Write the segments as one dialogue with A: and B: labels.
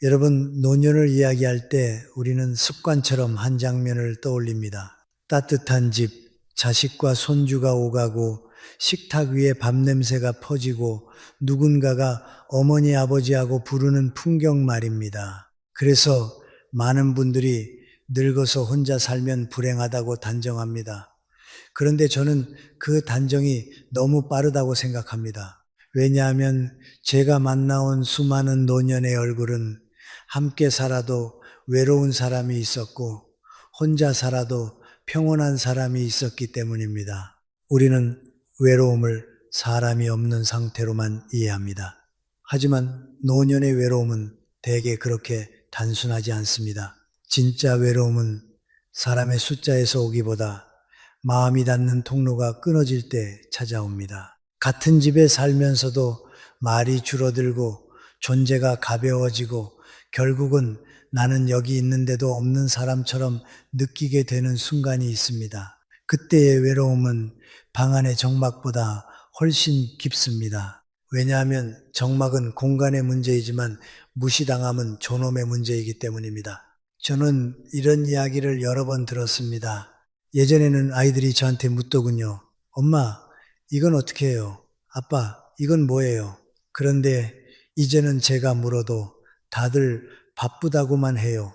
A: 여러분, 노년을 이야기할 때 우리는 습관처럼 한 장면을 떠올립니다. 따뜻한 집, 자식과 손주가 오가고 식탁 위에 밥 냄새가 퍼지고 누군가가 어머니 아버지하고 부르는 풍경 말입니다. 그래서 많은 분들이 늙어서 혼자 살면 불행하다고 단정합니다. 그런데 저는 그 단정이 너무 빠르다고 생각합니다. 왜냐하면 제가 만나온 수많은 노년의 얼굴은 함께 살아도 외로운 사람이 있었고 혼자 살아도 평온한 사람이 있었기 때문입니다. 우리는 외로움을 사람이 없는 상태로만 이해합니다. 하지만 노년의 외로움은 대개 그렇게 단순하지 않습니다. 진짜 외로움은 사람의 숫자에서 오기보다 마음이 닿는 통로가 끊어질 때 찾아옵니다. 같은 집에 살면서도 말이 줄어들고 존재가 가벼워지고 결국은 나는 여기 있는데도 없는 사람처럼 느끼게 되는 순간이 있습니다. 그때의 외로움은 방 안의 정막보다 훨씬 깊습니다. 왜냐하면 정막은 공간의 문제이지만 무시당함은 존엄의 문제이기 때문입니다. 저는 이런 이야기를 여러 번 들었습니다. 예전에는 아이들이 저한테 묻더군요. 엄마, 이건 어떻게 해요? 아빠, 이건 뭐예요? 그런데 이제는 제가 물어도 다들 바쁘다고만 해요.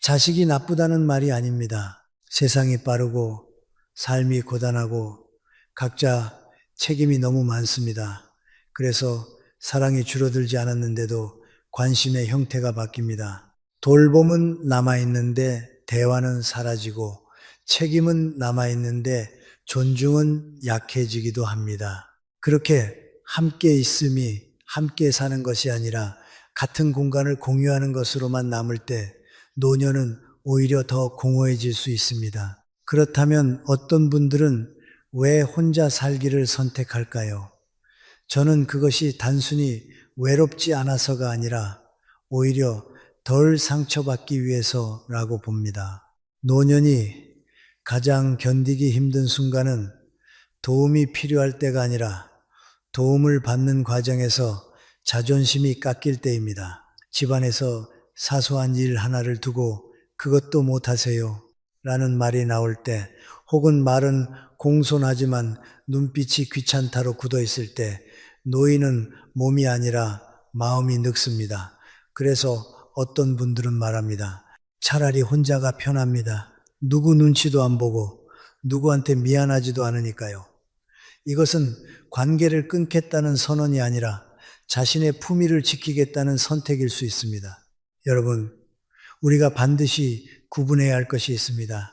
A: 자식이 나쁘다는 말이 아닙니다. 세상이 빠르고 삶이 고단하고 각자 책임이 너무 많습니다. 그래서 사랑이 줄어들지 않았는데도 관심의 형태가 바뀝니다. 돌봄은 남아있는데 대화는 사라지고 책임은 남아있는데 존중은 약해지기도 합니다. 그렇게 함께 있음이 함께 사는 것이 아니라 같은 공간을 공유하는 것으로만 남을 때 노년은 오히려 더 공허해질 수 있습니다. 그렇다면 어떤 분들은 왜 혼자 살기를 선택할까요? 저는 그것이 단순히 외롭지 않아서가 아니라 오히려 덜 상처받기 위해서라고 봅니다. 노년이 가장 견디기 힘든 순간은 도움이 필요할 때가 아니라 도움을 받는 과정에서 자존심이 깎일 때입니다. 집안에서 사소한 일 하나를 두고 그것도 못하세요 라는 말이 나올 때, 혹은 말은 공손하지만 눈빛이 귀찮다로 굳어 있을 때 노인은 몸이 아니라 마음이 늙습니다. 그래서 어떤 분들은 말합니다. 차라리 혼자가 편합니다. 누구 눈치도 안 보고 누구한테 미안하지도 않으니까요. 이것은 관계를 끊겠다는 선언이 아니라 자신의 품위를 지키겠다는 선택일 수 있습니다. 여러분, 우리가 반드시 구분해야 할 것이 있습니다.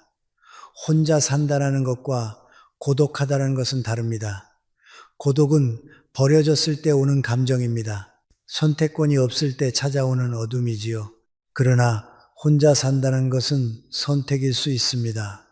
A: 혼자 산다는 것과 고독하다는 것은 다릅니다. 고독은 버려졌을 때 오는 감정입니다. 선택권이 없을 때 찾아오는 어둠이지요. 그러나 혼자 산다는 것은 선택일 수 있습니다.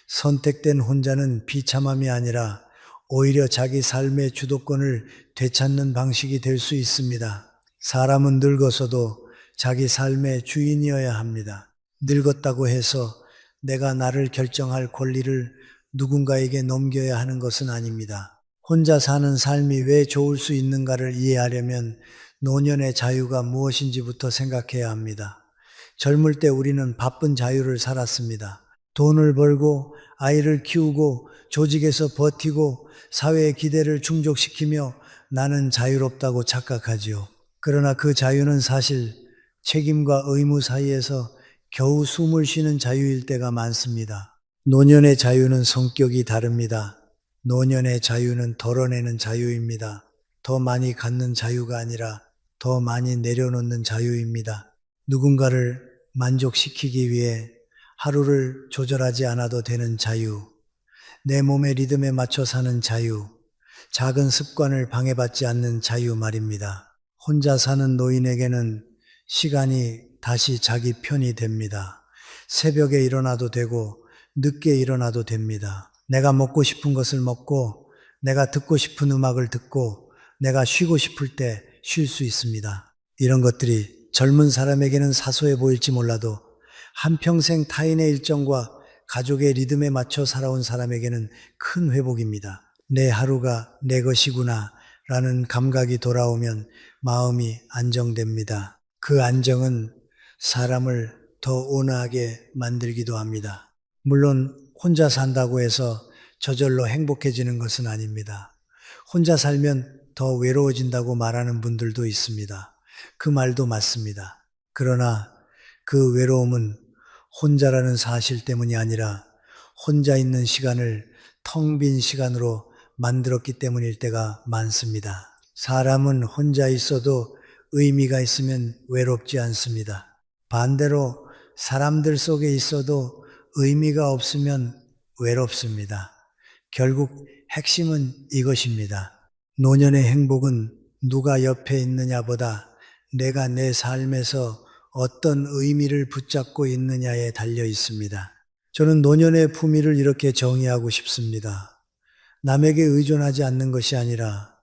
A: 선택된 혼자는 비참함이 아니라 오히려 자기 삶의 주도권을 되찾는 방식이 될 수 있습니다. 사람은 늙어서도 자기 삶의 주인이어야 합니다. 늙었다고 해서 내가 나를 결정할 권리를 누군가에게 넘겨야 하는 것은 아닙니다. 혼자 사는 삶이 왜 좋을 수 있는가를 이해하려면 노년의 자유가 무엇인지부터 생각해야 합니다. 젊을 때 우리는 바쁜 자유를 살았습니다. 돈을 벌고 아이를 키우고 조직에서 버티고 사회의 기대를 충족시키며 나는 자유롭다고 착각하지요. 그러나 그 자유는 사실 책임과 의무 사이에서 겨우 숨을 쉬는 자유일 때가 많습니다. 노년의 자유는 성격이 다릅니다. 노년의 자유는 덜어내는 자유입니다. 더 많이 갖는 자유가 아니라 더 많이 내려놓는 자유입니다. 누군가를 만족시키기 위해 하루를 조절하지 않아도 되는 자유, 내 몸의 리듬에 맞춰 사는 자유, 작은 습관을 방해받지 않는 자유 말입니다. 혼자 사는 노인에게는 시간이 다시 자기 편이 됩니다. 새벽에 일어나도 되고 늦게 일어나도 됩니다. 내가 먹고 싶은 것을 먹고 내가 듣고 싶은 음악을 듣고 내가 쉬고 싶을 때 쉴 수 있습니다. 이런 것들이 젊은 사람에게는 사소해 보일지 몰라도 한평생 타인의 일정과 가족의 리듬에 맞춰 살아온 사람에게는 큰 회복입니다. 내 하루가 내 것이구나 라는 감각이 돌아오면 마음이 안정됩니다. 그 안정은 사람을 더 온화하게 만들기도 합니다. 물론 혼자 산다고 해서 저절로 행복해지는 것은 아닙니다. 혼자 살면 더 외로워진다고 말하는 분들도 있습니다. 그 말도 맞습니다. 그러나 그 외로움은 혼자라는 사실 때문이 아니라 혼자 있는 시간을 텅 빈 시간으로 만들었기 때문일 때가 많습니다. 사람은 혼자 있어도 의미가 있으면 외롭지 않습니다. 반대로 사람들 속에 있어도 의미가 없으면 외롭습니다. 결국 핵심은 이것입니다. 노년의 행복은 누가 옆에 있느냐보다 내가 내 삶에서 어떤 의미를 붙잡고 있느냐에 달려 있습니다. 저는 노년의 품위를 이렇게 정의하고 싶습니다. 남에게 의존하지 않는 것이 아니라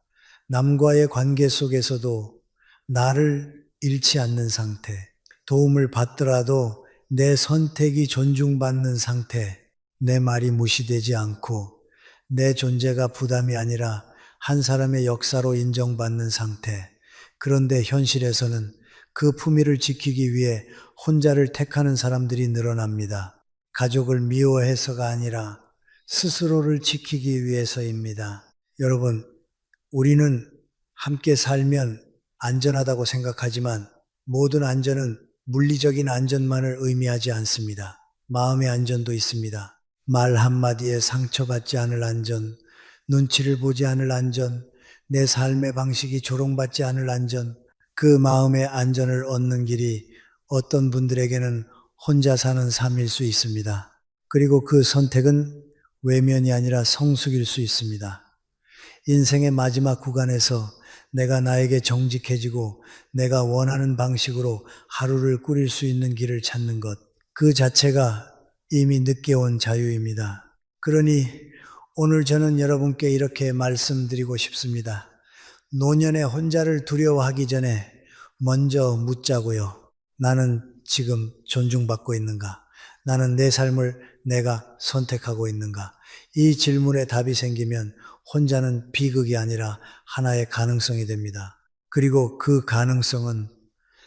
A: 남과의 관계 속에서도 나를 잃지 않는 상태, 도움을 받더라도 내 선택이 존중받는 상태, 내 말이 무시되지 않고 내 존재가 부담이 아니라 한 사람의 역사로 인정받는 상태. 그런데 현실에서는 그 품위를 지키기 위해 혼자를 택하는 사람들이 늘어납니다. 가족을 미워해서가 아니라 스스로를 지키기 위해서입니다. 여러분, 우리는 함께 살면 안전하다고 생각하지만 모든 안전은 물리적인 안전만을 의미하지 않습니다. 마음의 안전도 있습니다. 말 한마디에 상처받지 않을 안전, 눈치를 보지 않을 안전, 내 삶의 방식이 조롱받지 않을 안전, 그 마음의 안전을 얻는 길이 어떤 분들에게는 혼자 사는 삶일 수 있습니다. 그리고 그 선택은 외면이 아니라 성숙일 수 있습니다. 인생의 마지막 구간에서 내가 나에게 정직해지고 내가 원하는 방식으로 하루를 꾸릴 수 있는 길을 찾는 것, 그 자체가 이미 늦게 온 자유입니다. 그러니 오늘 저는 여러분께 이렇게 말씀드리고 싶습니다. 노년의 혼자를 두려워하기 전에 먼저 묻자고요. 나는 지금 존중받고 있는가? 나는 내 삶을 내가 선택하고 있는가? 이 질문에 답이 생기면 혼자는 비극이 아니라 하나의 가능성이 됩니다. 그리고 그 가능성은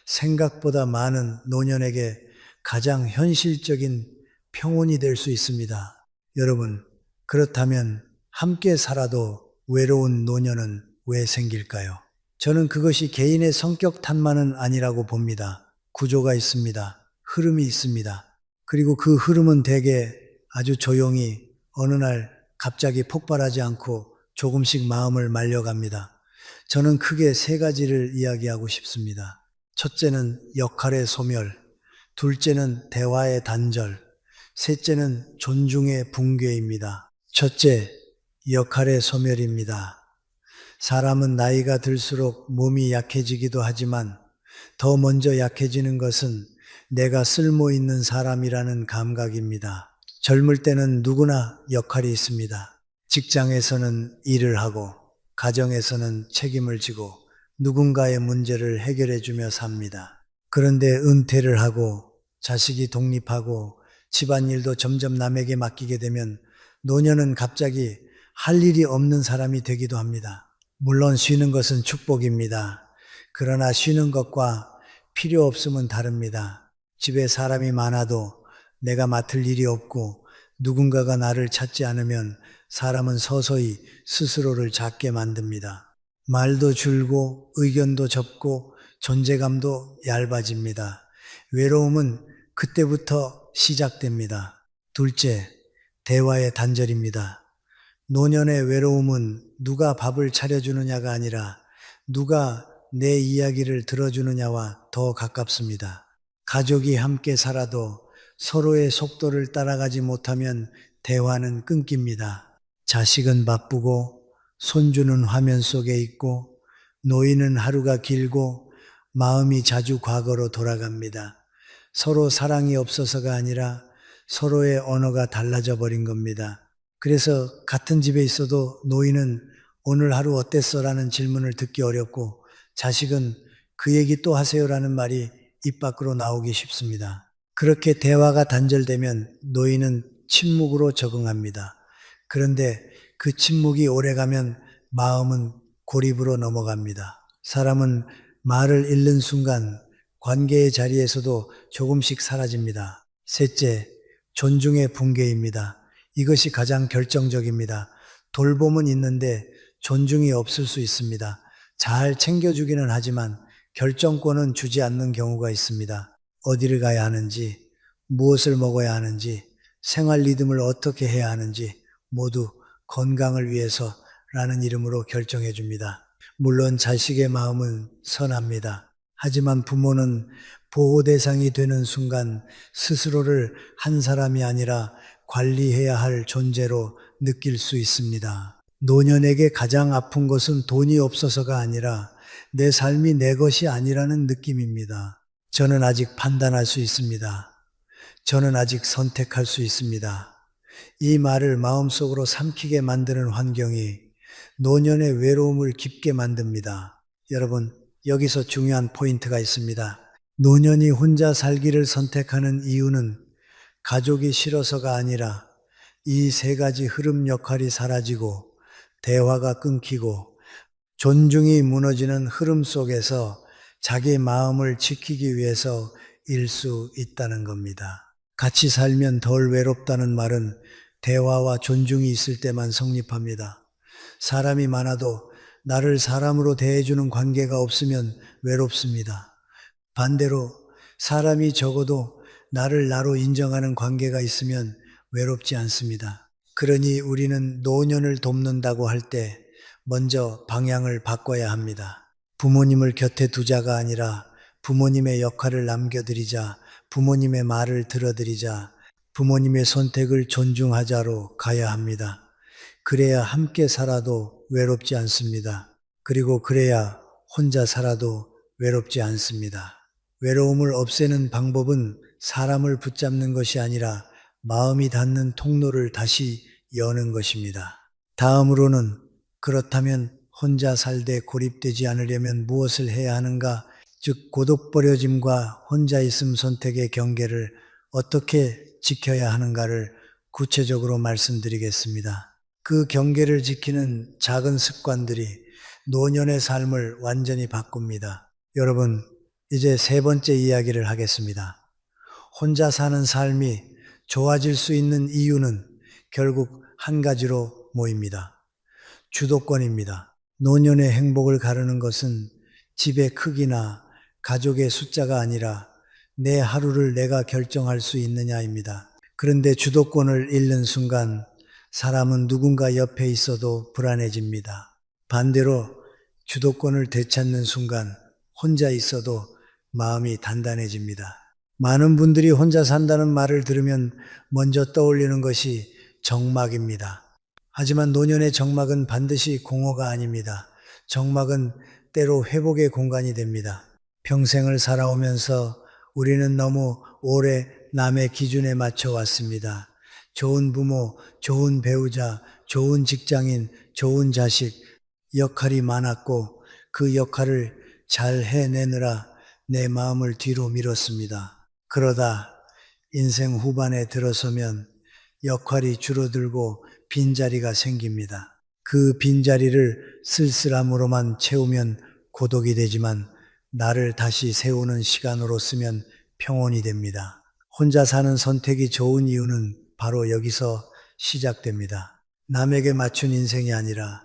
A: 생각보다 많은 노년에게 가장 현실적인 평온이 될 수 있습니다. 여러분, 그렇다면 함께 살아도 외로운 노년은 왜 생길까요? 저는 그것이 개인의 성격 탓만은 아니라고 봅니다. 구조가 있습니다. 흐름이 있습니다. 그리고 그 흐름은 대개 아주 조용히 어느 날 갑자기 폭발하지 않고 조금씩 마음을 말려갑니다. 저는 크게 세 가지를 이야기하고 싶습니다. 첫째는 역할의 소멸, 둘째는 대화의 단절, 셋째는 존중의 붕괴입니다. 첫째, 역할의 소멸입니다. 사람은 나이가 들수록 몸이 약해지기도 하지만 더 먼저 약해지는 것은 내가 쓸모 있는 사람이라는 감각입니다. 젊을 때는 누구나 역할이 있습니다. 직장에서는 일을 하고 가정에서는 책임을 지고 누군가의 문제를 해결해 주며 삽니다. 그런데 은퇴를 하고 자식이 독립하고 집안일도 점점 남에게 맡기게 되면 노년은 갑자기 할 일이 없는 사람이 되기도 합니다. 물론 쉬는 것은 축복입니다. 그러나 쉬는 것과 필요 없음은 다릅니다. 집에 사람이 많아도 내가 맡을 일이 없고 누군가가 나를 찾지 않으면 사람은 서서히 스스로를 작게 만듭니다. 말도 줄고 의견도 접고 존재감도 얇아집니다. 외로움은 그때부터 시작됩니다. 둘째, 대화의 단절입니다. 노년의 외로움은 누가 밥을 차려주느냐가 아니라 누가 내 이야기를 들어주느냐와 더 가깝습니다. 가족이 함께 살아도 서로의 속도를 따라가지 못하면 대화는 끊깁니다. 자식은 바쁘고 손주는 화면 속에 있고 노인은 하루가 길고 마음이 자주 과거로 돌아갑니다. 서로 사랑이 없어서가 아니라 서로의 언어가 달라져 버린 겁니다. 그래서 같은 집에 있어도 노인은 오늘 하루 어땠어? 라는 질문을 듣기 어렵고 자식은 그 얘기 또 하세요? 라는 말이 입 밖으로 나오기 쉽습니다. 그렇게 대화가 단절되면 노인은 침묵으로 적응합니다. 그런데 그 침묵이 오래가면 마음은 고립으로 넘어갑니다. 사람은 말을 잃는 순간 관계의 자리에서도 조금씩 사라집니다. 셋째, 존중의 붕괴입니다. 이것이 가장 결정적입니다. 돌봄은 있는데 존중이 없을 수 있습니다. 잘 챙겨주기는 하지만 결정권은 주지 않는 경우가 있습니다. 어디를 가야 하는지, 무엇을 먹어야 하는지, 생활 리듬을 어떻게 해야 하는지 모두 건강을 위해서라는 이름으로 결정해 줍니다. 물론 자식의 마음은 선합니다. 하지만 부모는 보호 대상이 되는 순간 스스로를 한 사람이 아니라 관리해야 할 존재로 느낄 수 있습니다. 노년에게 가장 아픈 것은 돈이 없어서가 아니라 내 삶이 내 것이 아니라는 느낌입니다. 저는 아직 판단할 수 있습니다. 저는 아직 선택할 수 있습니다. 이 말을 마음속으로 삼키게 만드는 환경이 노년의 외로움을 깊게 만듭니다. 여러분, 여기서 중요한 포인트가 있습니다. 노년이 혼자 살기를 선택하는 이유는 가족이 싫어서가 아니라 이 세 가지 흐름 역할이 사라지고 대화가 끊기고 존중이 무너지는 흐름 속에서 자기 마음을 지키기 위해서일 수 있다는 겁니다. 같이 살면 덜 외롭다는 말은 대화와 존중이 있을 때만 성립합니다. 사람이 많아도 나를 사람으로 대해주는 관계가 없으면 외롭습니다. 반대로 사람이 적어도 나를 나로 인정하는 관계가 있으면 외롭지 않습니다. 그러니 우리는 노년을 돕는다고 할 때 먼저 방향을 바꿔야 합니다. 부모님을 곁에 두자가 아니라 부모님의 역할을 남겨드리자, 부모님의 말을 들어드리자, 부모님의 선택을 존중하자로 가야 합니다. 그래야 함께 살아도 외롭지 않습니다. 그리고 그래야 혼자 살아도 외롭지 않습니다. 외로움을 없애는 방법은 사람을 붙잡는 것이 아니라 마음이 닿는 통로를 다시 여는 것입니다. 다음으로는 그렇다면 혼자 살되 고립되지 않으려면 무엇을 해야 하는가? 즉 고독버려짐과 혼자 있음 선택의 경계를 어떻게 지켜야 하는가를 구체적으로 말씀드리겠습니다. 그 경계를 지키는 작은 습관들이 노년의 삶을 완전히 바꿉니다. 여러분, 이제 세 번째 이야기를 하겠습니다. 혼자 사는 삶이 좋아질 수 있는 이유는 결국 한 가지로 모입니다. 주도권입니다. 노년의 행복을 가르는 것은 집의 크기나 가족의 숫자가 아니라 내 하루를 내가 결정할 수 있느냐입니다. 그런데 주도권을 잃는 순간 사람은 누군가 옆에 있어도 불안해집니다. 반대로 주도권을 되찾는 순간 혼자 있어도 마음이 단단해집니다. 많은 분들이 혼자 산다는 말을 들으면 먼저 떠올리는 것이 정막입니다. 하지만 노년의 정막은 반드시 공허가 아닙니다. 정막은 때로 회복의 공간이 됩니다. 평생을 살아오면서 우리는 너무 오래 남의 기준에 맞춰 왔습니다. 좋은 부모, 좋은 배우자, 좋은 직장인, 좋은 자식 역할이 많았고 그 역할을 잘 해내느라 내 마음을 뒤로 밀었습니다. 그러다 인생 후반에 들어서면 역할이 줄어들고 빈자리가 생깁니다. 그 빈자리를 쓸쓸함으로만 채우면 고독이 되지만 나를 다시 세우는 시간으로 쓰면 평온이 됩니다. 혼자 사는 선택이 좋은 이유는 바로 여기서 시작됩니다. 남에게 맞춘 인생이 아니라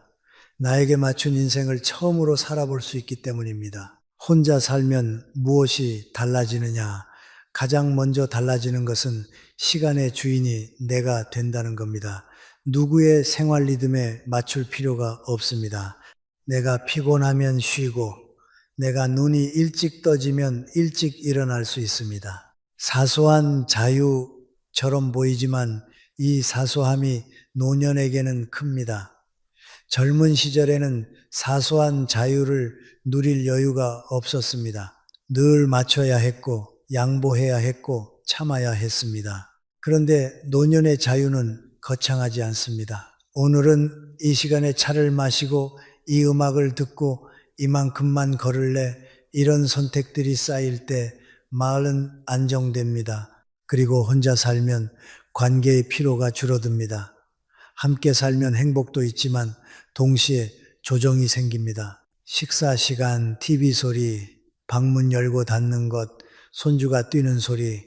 A: 나에게 맞춘 인생을 처음으로 살아볼 수 있기 때문입니다. 혼자 살면 무엇이 달라지느냐? 가장 먼저 달라지는 것은 시간의 주인이 내가 된다는 겁니다. 누구의 생활 리듬에 맞출 필요가 없습니다. 내가 피곤하면 쉬고 내가 눈이 일찍 떠지면 일찍 일어날 수 있습니다. 사소한 자유처럼 보이지만 이 사소함이 노년에게는 큽니다. 젊은 시절에는 사소한 자유를 누릴 여유가 없었습니다. 늘 맞춰야 했고 양보해야 했고 참아야 했습니다. 그런데 노년의 자유는 거창하지 않습니다. 오늘은 이 시간에 차를 마시고 이 음악을 듣고 이만큼만 걸을래, 이런 선택들이 쌓일 때 마을은 안정됩니다. 그리고 혼자 살면 관계의 피로가 줄어듭니다. 함께 살면 행복도 있지만 동시에 조정이 생깁니다. 식사 시간, TV 소리, 방문 열고 닫는 것, 손주가 뛰는 소리,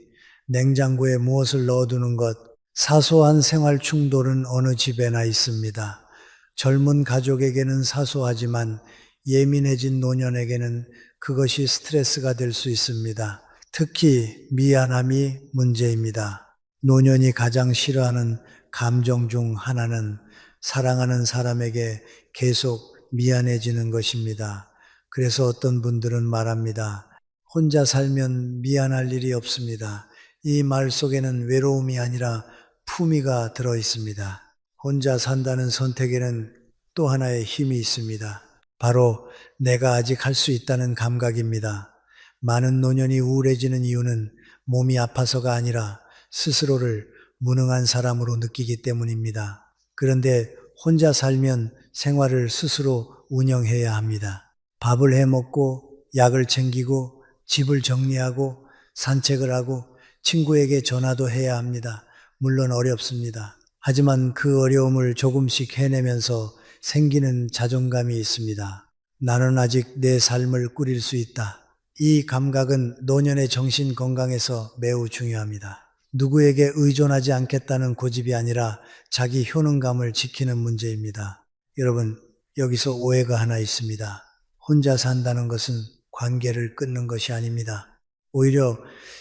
A: 냉장고에 무엇을 넣어두는 것, 사소한 생활 충돌은 어느 집에나 있습니다. 젊은 가족에게는 사소하지만 예민해진 노년에게는 그것이 스트레스가 될 수 있습니다. 특히 미안함이 문제입니다. 노년이 가장 싫어하는 감정 중 하나는 사랑하는 사람에게 계속 미안해지는 것입니다. 그래서 어떤 분들은 말합니다. 혼자 살면 미안할 일이 없습니다. 이 말 속에는 외로움이 아니라 품위가 들어 있습니다. 혼자 산다는 선택에는 또 하나의 힘이 있습니다. 바로 내가 아직 할 수 있다는 감각입니다. 많은 노년이 우울해지는 이유는 몸이 아파서가 아니라 스스로를 무능한 사람으로 느끼기 때문입니다. 그런데 혼자 살면 생활을 스스로 운영해야 합니다. 밥을 해 먹고 약을 챙기고 집을 정리하고 산책을 하고 친구에게 전화도 해야 합니다. 물론 어렵습니다. 하지만 그 어려움을 조금씩 해내면서 생기는 자존감이 있습니다. 나는 아직 내 삶을 꾸릴 수 있다. 이 감각은 노년의 정신 건강에서 매우 중요합니다. 누구에게 의존하지 않겠다는 고집이 아니라 자기 효능감을 지키는 문제입니다. 여러분, 여기서 오해가 하나 있습니다. 혼자 산다는 것은 관계를 끊는 것이 아닙니다. 오히려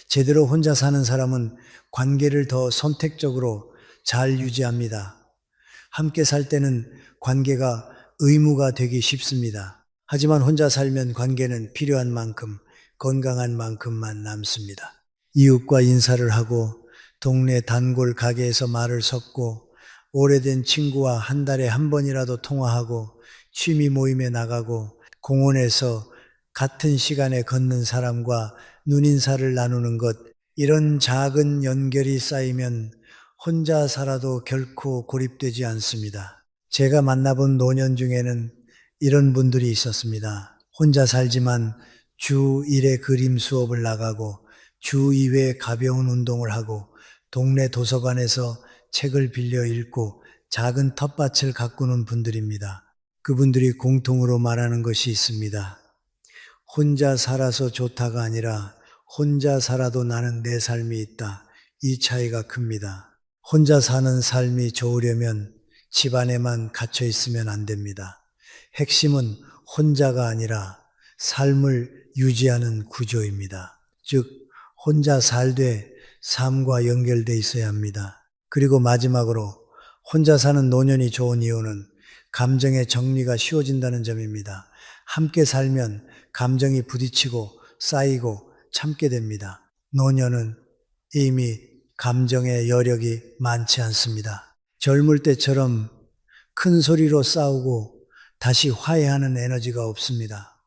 A: 제대로 혼자 사는 사람은 관계를 더 선택적으로 잘 유지합니다. 함께 살 때는 관계가 의무가 되기 쉽습니다. 하지만 혼자 살면 관계는 필요한 만큼, 건강한 만큼만 남습니다. 이웃과 인사를 하고, 동네 단골 가게에서 말을 섞고, 오래된 친구와 한 달에 한 번이라도 통화하고, 취미 모임에 나가고, 공원에서 같은 시간에 걷는 사람과 눈인사를 나누는 것, 이런 작은 연결이 쌓이면 혼자 살아도 결코 고립되지 않습니다. 제가 만나본 노년 중에는 이런 분들이 있었습니다. 혼자 살지만 주 1회 그림 수업을 나가고 주 2회 가벼운 운동을 하고 동네 도서관에서 책을 빌려 읽고 작은 텃밭을 가꾸는 분들입니다. 그분들이 공통으로 말하는 것이 있습니다. 혼자 살아서 좋다가 아니라 혼자 살아도 나는 내 삶이 있다. 이 차이가 큽니다. 혼자 사는 삶이 좋으려면 집 안에만 갇혀 있으면 안 됩니다. 핵심은 혼자가 아니라 삶을 유지하는 구조입니다. 즉, 혼자 살되 삶과 연결돼 있어야 합니다. 그리고 마지막으로 혼자 사는 노년이 좋은 이유는 감정의 정리가 쉬워진다는 점입니다. 함께 살면 감정이 부딪히고 쌓이고 참게 됩니다. 노년은 이미 감정의 여력이 많지 않습니다. 젊을 때처럼 큰 소리로 싸우고 다시 화해하는 에너지가 없습니다.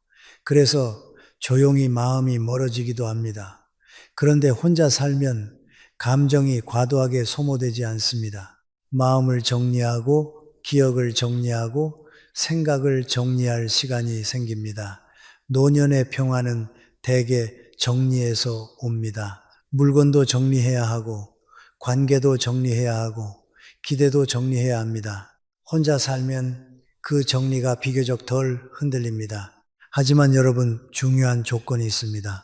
A: 그래서 조용히 마음이 멀어지기도 합니다. 그런데 혼자 살면 감정이 과도하게 소모되지 않습니다. 마음을 정리하고 기억을 정리하고 생각을 정리할 시간이 생깁니다. 노년의 평화는 대개 정리에서 옵니다. 물건도 정리해야 하고 관계도 정리해야 하고 기대도 정리해야 합니다. 혼자 살면 그 정리가 비교적 덜 흔들립니다. 하지만 여러분, 중요한 조건이 있습니다.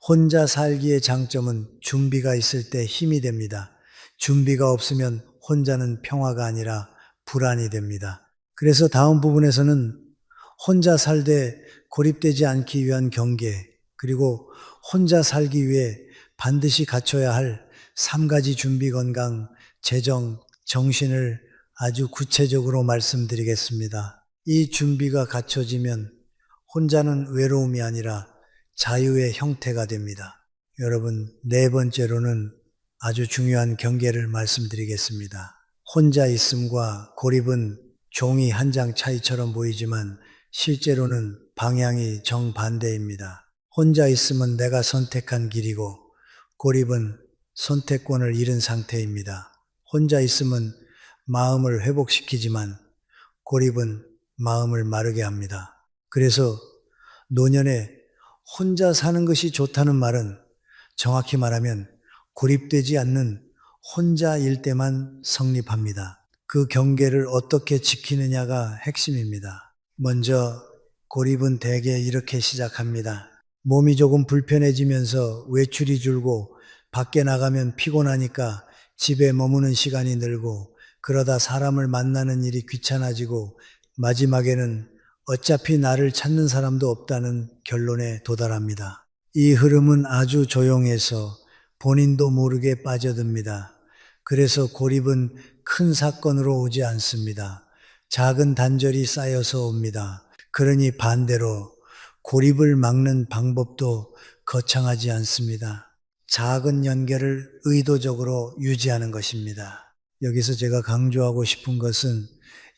A: 혼자 살기의 장점은 준비가 있을 때 힘이 됩니다. 준비가 없으면 혼자는 평화가 아니라 불안이 됩니다. 그래서 다음 부분에서는 혼자 살되 고립되지 않기 위한 경계, 그리고 혼자 살기 위해 반드시 갖춰야 할 3가지 준비 건강, 재정, 정신을 아주 구체적으로 말씀드리겠습니다. 이 준비가 갖춰지면 혼자는 외로움이 아니라 자유의 형태가 됩니다. 여러분, 4번째로는 아주 중요한 경계를 말씀드리겠습니다. 혼자 있음과 고립은 종이 한 장 차이처럼 보이지만 실제로는 방향이 정반대입니다. 혼자 있음은 내가 선택한 길이고 고립은 선택권을 잃은 상태입니다. 혼자 있음은 마음을 회복시키지만 고립은 마음을 마르게 합니다. 그래서 노년에 혼자 사는 것이 좋다는 말은 정확히 말하면 고립되지 않는 혼자일 때만 성립합니다. 그 경계를 어떻게 지키느냐가 핵심입니다. 먼저 고립은 대개 이렇게 시작합니다. 몸이 조금 불편해지면서 외출이 줄고 밖에 나가면 피곤하니까 집에 머무는 시간이 늘고 그러다 사람을 만나는 일이 귀찮아지고 마지막에는 어차피 나를 찾는 사람도 없다는 결론에 도달합니다. 이 흐름은 아주 조용해서 본인도 모르게 빠져듭니다. 그래서 고립은 큰 사건으로 오지 않습니다. 작은 단절이 쌓여서 옵니다. 그러니 반대로 고립을 막는 방법도 거창하지 않습니다. 작은 연결을 의도적으로 유지하는 것입니다. 여기서 제가 강조하고 싶은 것은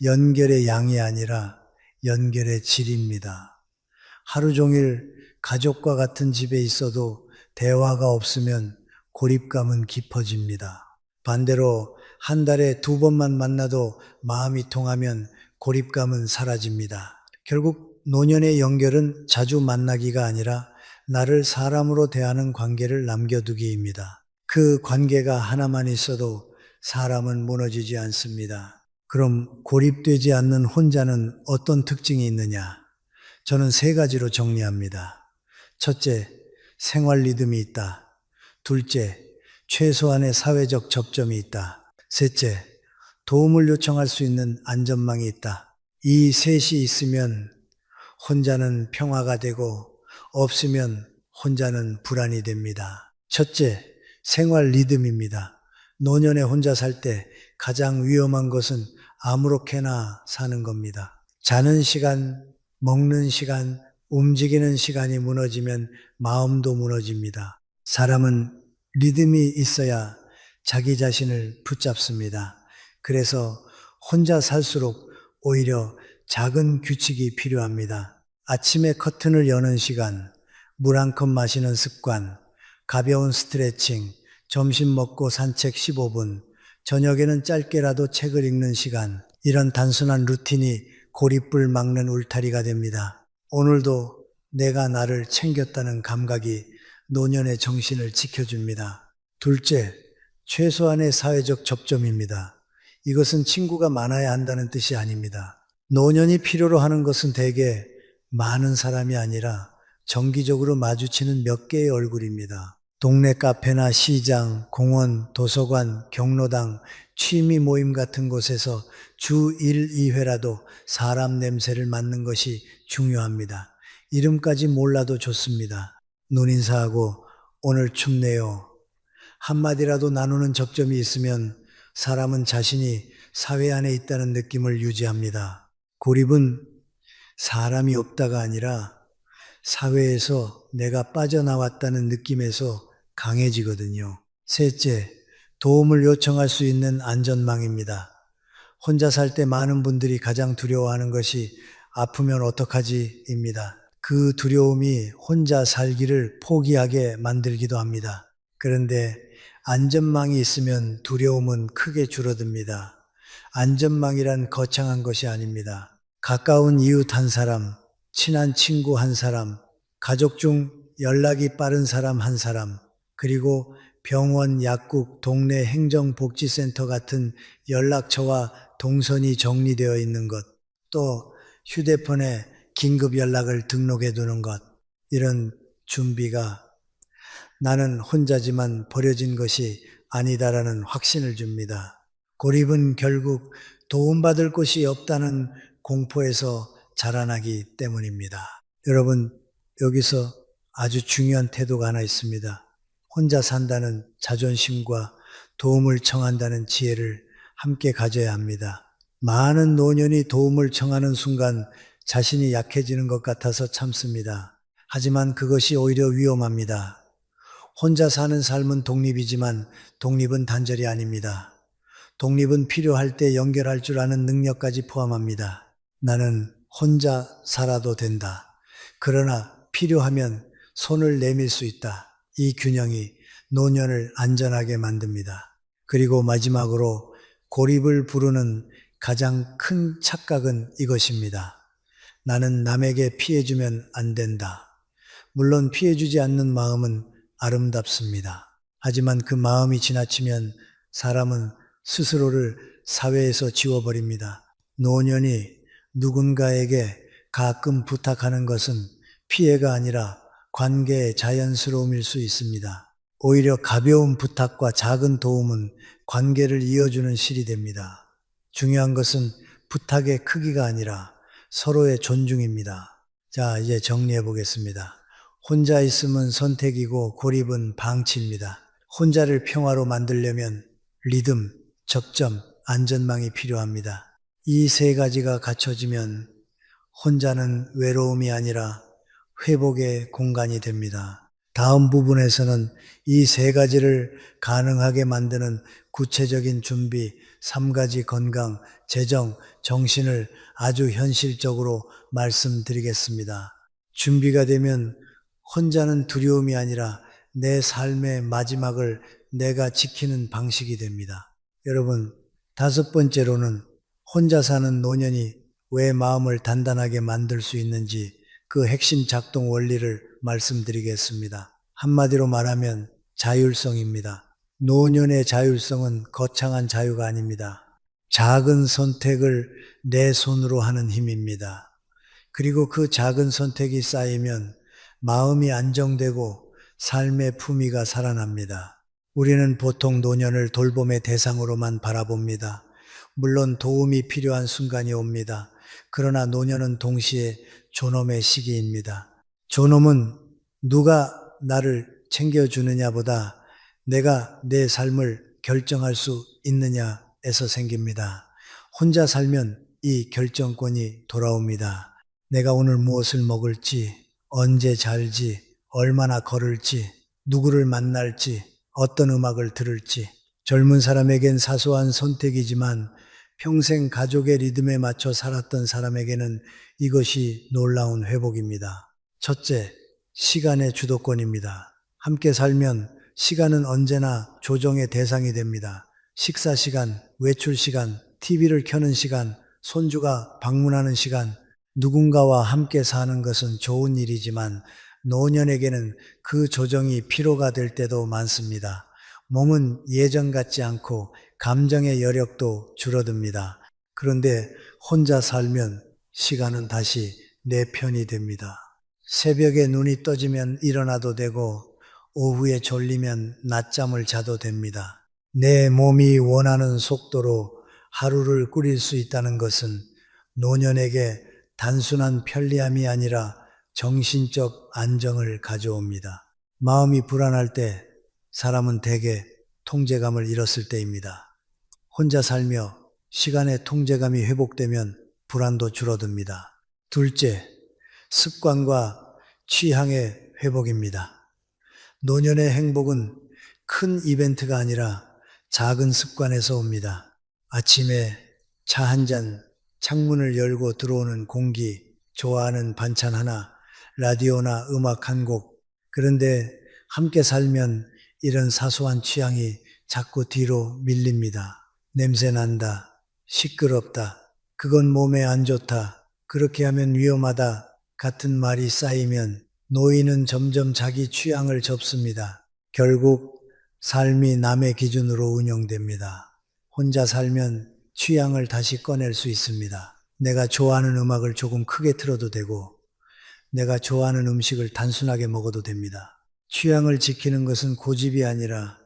A: 연결의 양이 아니라 연결의 질입니다. 하루 종일 가족과 같은 집에 있어도 대화가 없으면 고립감은 깊어집니다. 반대로 한 달에 2번만 만나도 마음이 통하면 고립감은 사라집니다. 결국 노년의 연결은 자주 만나기가 아니라 나를 사람으로 대하는 관계를 남겨두기입니다. 그 관계가 하나만 있어도 사람은 무너지지 않습니다. 그럼 고립되지 않는 혼자는 어떤 특징이 있느냐? 저는 3가지로 정리합니다. 첫째, 생활 리듬이 있다. 둘째, 최소한의 사회적 접점이 있다. 셋째, 도움을 요청할 수 있는 안전망이 있다. 이 셋이 있으면 혼자는 평화가 되고 없으면 혼자는 불안이 됩니다. 첫째, 생활 리듬입니다. 노년에 혼자 살 때 가장 위험한 것은 아무렇게나 사는 겁니다. 자는 시간, 먹는 시간, 움직이는 시간이 무너지면 마음도 무너집니다. 사람은 리듬이 있어야 자기 자신을 붙잡습니다. 그래서 혼자 살수록 오히려 작은 규칙이 필요합니다. 아침에 커튼을 여는 시간, 물 한 컵 마시는 습관, 가벼운 스트레칭, 점심 먹고 산책 15분, 저녁에는 짧게라도 책을 읽는 시간, 이런 단순한 루틴이 고립을 막는 울타리가 됩니다. 오늘도 내가 나를 챙겼다는 감각이 노년의 정신을 지켜줍니다. 둘째, 최소한의 사회적 접점입니다. 이것은 친구가 많아야 한다는 뜻이 아닙니다. 노년이 필요로 하는 것은 대개 많은 사람이 아니라 정기적으로 마주치는 몇 개의 얼굴입니다. 동네 카페나 시장, 공원, 도서관, 경로당, 취미 모임 같은 곳에서 주 1, 2회라도 사람 냄새를 맡는 것이 중요합니다. 이름까지 몰라도 좋습니다. 눈인사하고 오늘 춥네요. 한마디라도 나누는 접점이 있으면 사람은 자신이 사회 안에 있다는 느낌을 유지합니다. 고립은 사람이 없다가 아니라 사회에서 내가 빠져나왔다는 느낌에서 강해지거든요. 셋째, 도움을 요청할 수 있는 안전망입니다. 혼자 살 때 많은 분들이 가장 두려워하는 것이 아프면 어떡하지입니다. 그 두려움이 혼자 살기를 포기하게 만들기도 합니다. 그런데 안전망이 있으면 두려움은 크게 줄어듭니다. 안전망이란 거창한 것이 아닙니다. 가까운 이웃 한 사람, 친한 친구 한 사람, 가족 중 연락이 빠른 사람 한 사람, 그리고 병원, 약국, 동네 행정복지센터 같은 연락처와 동선이 정리되어 있는 것, 또 휴대폰에 긴급 연락을 등록해 두는 것, 이런 준비가 나는 혼자지만 버려진 것이 아니다라는 확신을 줍니다. 고립은 결국 도움받을 곳이 없다는 공포에서 자라나기 때문입니다. 여러분, 여기서 아주 중요한 태도가 하나 있습니다. 혼자 산다는 자존심과 도움을 청한다는 지혜를 함께 가져야 합니다. 많은 노년이 도움을 청하는 순간 자신이 약해지는 것 같아서 참습니다. 하지만 그것이 오히려 위험합니다. 혼자 사는 삶은 독립이지만 독립은 단절이 아닙니다. 독립은 필요할 때 연결할 줄 아는 능력까지 포함합니다. 나는 혼자 살아도 된다. 그러나 필요하면 손을 내밀 수 있다. 이 균형이 노년을 안전하게 만듭니다. 그리고 마지막으로 고립을 부르는 가장 큰 착각은 이것입니다. 나는 남에게 피해주면 안 된다. 물론 피해주지 않는 마음은 아름답습니다. 하지만 그 마음이 지나치면 사람은 스스로를 사회에서 지워버립니다. 노년이 누군가에게 가끔 부탁하는 것은 피해가 아니라 관계의 자연스러움일 수 있습니다. 오히려 가벼운 부탁과 작은 도움은 관계를 이어주는 실이 됩니다. 중요한 것은 부탁의 크기가 아니라 서로의 존중입니다. 자, 이제 정리해 보겠습니다. 혼자 있음은 선택이고 고립은 방치입니다. 혼자를 평화로 만들려면 리듬, 적점, 안전망이 필요합니다. 이 세 가지가 갖춰지면 혼자는 외로움이 아니라 회복의 공간이 됩니다. 다음 부분에서는 이 세 가지를 가능하게 만드는 구체적인 준비, 3가지 건강, 재정, 정신을 아주 현실적으로 말씀드리겠습니다. 준비가 되면 혼자는 두려움이 아니라 내 삶의 마지막을 내가 지키는 방식이 됩니다. 여러분, 5번째로는 혼자 사는 노년이 왜 마음을 단단하게 만들 수 있는지 그 핵심 작동 원리를 말씀드리겠습니다. 한마디로 말하면 자율성입니다. 노년의 자율성은 거창한 자유가 아닙니다. 작은 선택을 내 손으로 하는 힘입니다. 그리고 그 작은 선택이 쌓이면 마음이 안정되고 삶의 품위가 살아납니다. 우리는 보통 노년을 돌봄의 대상으로만 바라봅니다. 물론 도움이 필요한 순간이 옵니다. 그러나 노년은 동시에 존엄의 시기입니다. 존엄은 누가 나를 챙겨주느냐보다 내가 내 삶을 결정할 수 있느냐에서 생깁니다. 혼자 살면 이 결정권이 돌아옵니다. 내가 오늘 무엇을 먹을지, 언제 잘지, 얼마나 걸을지, 누구를 만날지, 어떤 음악을 들을지. 젊은 사람에겐 사소한 선택이지만 평생 가족의 리듬에 맞춰 살았던 사람에게는 이것이 놀라운 회복입니다. 첫째, 시간의 주도권입니다. 함께 살면 시간은 언제나 조정의 대상이 됩니다. 식사 시간, 외출 시간, TV를 켜는 시간, 손주가 방문하는 시간, 누군가와 함께 사는 것은 좋은 일이지만 노년에게는 그 조정이 피로가 될 때도 많습니다. 몸은 예전 같지 않고 감정의 여력도 줄어듭니다. 그런데 혼자 살면 시간은 다시 내 편이 됩니다. 새벽에 눈이 떠지면 일어나도 되고 오후에 졸리면 낮잠을 자도 됩니다. 내 몸이 원하는 속도로 하루를 꾸릴 수 있다는 것은 노년에게 단순한 편리함이 아니라 정신적 안정을 가져옵니다. 마음이 불안할 때 사람은 대개 통제감을 잃었을 때입니다. 혼자 살며 시간의 통제감이 회복되면 불안도 줄어듭니다. 둘째, 습관과 취향의 회복입니다. 노년의 행복은 큰 이벤트가 아니라 작은 습관에서 옵니다. 아침에 차 한 잔, 창문을 열고 들어오는 공기, 좋아하는 반찬 하나, 라디오나 음악 한 곡. 그런데 함께 살면 이런 사소한 취향이 자꾸 뒤로 밀립니다. 냄새 난다, 시끄럽다, 그건 몸에 안 좋다, 그렇게 하면 위험하다 같은 말이 쌓이면 노인은 점점 자기 취향을 접습니다. 결국 삶이 남의 기준으로 운영됩니다. 혼자 살면 취향을 다시 꺼낼 수 있습니다. 내가 좋아하는 음악을 조금 크게 틀어도 되고 내가 좋아하는 음식을 단순하게 먹어도 됩니다. 취향을 지키는 것은 고집이 아니라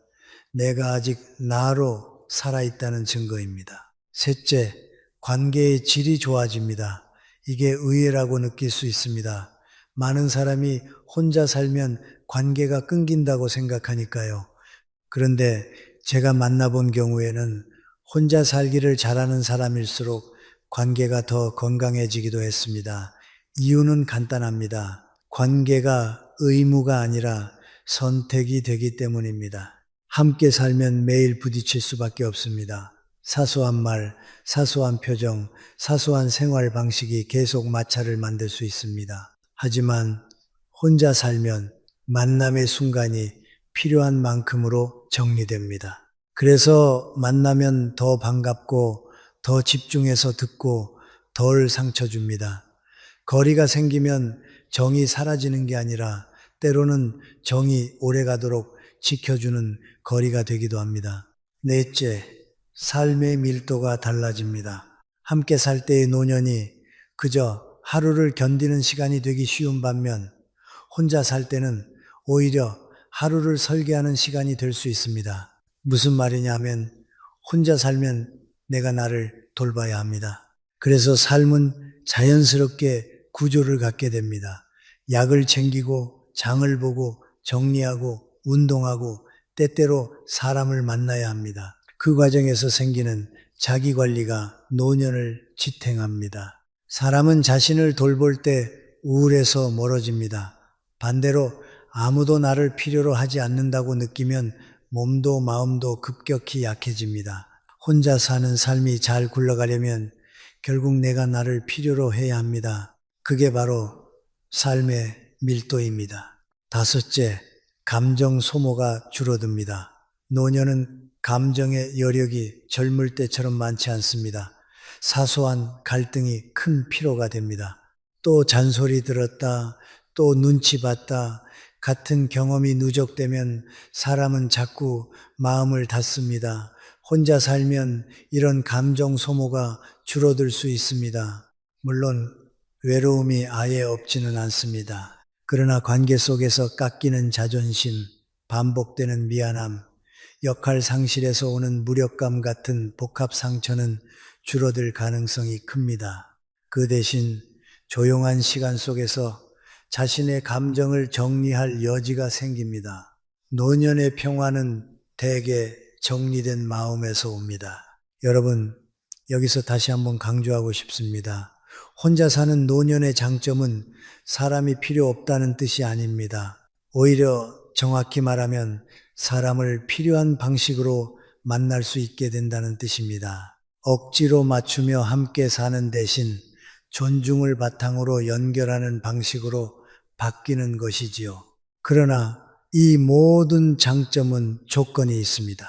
A: 내가 아직 나로 살아있다는 증거입니다. 셋째, 관계의 질이 좋아집니다. 이게 의외라고 느낄 수 있습니다. 많은 사람이 혼자 살면 관계가 끊긴다고 생각하니까요. 그런데 제가 만나본 경우에는 혼자 살기를 잘하는 사람일수록 관계가 더 건강해지기도 했습니다. 이유는 간단합니다. 관계가 의무가 아니라 선택이 되기 때문입니다. 함께 살면 매일 부딪힐 수밖에 없습니다. 사소한 말, 사소한 표정, 사소한 생활 방식이 계속 마찰을 만들 수 있습니다. 하지만 혼자 살면 만남의 순간이 필요한 만큼으로 정리됩니다. 그래서 만나면 더 반갑고 더 집중해서 듣고 덜 상처 줍니다. 거리가 생기면 정이 사라지는 게 아니라 때로는 정이 오래가도록 지켜주는 거리가 되기도 합니다. 넷째, 삶의 밀도가 달라집니다. 함께 살 때의 노년이 그저 하루를 견디는 시간이 되기 쉬운 반면 혼자 살 때는 오히려 하루를 설계하는 시간이 될 수 있습니다. 무슨 말이냐 하면 혼자 살면 내가 나를 돌봐야 합니다. 그래서 삶은 자연스럽게 구조를 갖게 됩니다. 약을 챙기고 장을 보고 정리하고 운동하고 때때로 사람을 만나야 합니다. 그 과정에서 생기는 자기관리가 노년을 지탱합니다. 사람은 자신을 돌볼 때 우울해서 멀어집니다. 반대로 아무도 나를 필요로 하지 않는다고 느끼면 몸도 마음도 급격히 약해집니다. 혼자 사는 삶이 잘 굴러가려면 결국 내가 나를 필요로 해야 합니다. 그게 바로 삶의 밀도입니다. 다섯째, 감정 소모가 줄어듭니다. 노년은 감정의 여력이 젊을 때처럼 많지 않습니다. 사소한 갈등이 큰 피로가 됩니다. 또 잔소리 들었다, 또 눈치 봤다, 같은 경험이 누적되면 사람은 자꾸 마음을 닫습니다. 혼자 살면 이런 감정 소모가 줄어들 수 있습니다. 물론 외로움이 아예 없지는 않습니다. 그러나 관계 속에서 깎이는 자존심, 반복되는 미안함, 역할 상실에서 오는 무력감 같은 복합 상처는 줄어들 가능성이 큽니다. 그 대신 조용한 시간 속에서 자신의 감정을 정리할 여지가 생깁니다. 노년의 평화는 대개 정리된 마음에서 옵니다. 여러분, 여기서 다시 한번 강조하고 싶습니다. 혼자 사는 노년의 장점은 사람이 필요 없다는 뜻이 아닙니다. 오히려 정확히 말하면 사람을 필요한 방식으로 만날 수 있게 된다는 뜻입니다. 억지로 맞추며 함께 사는 대신 존중을 바탕으로 연결하는 방식으로 바뀌는 것이지요. 그러나 이 모든 장점은 조건이 있습니다.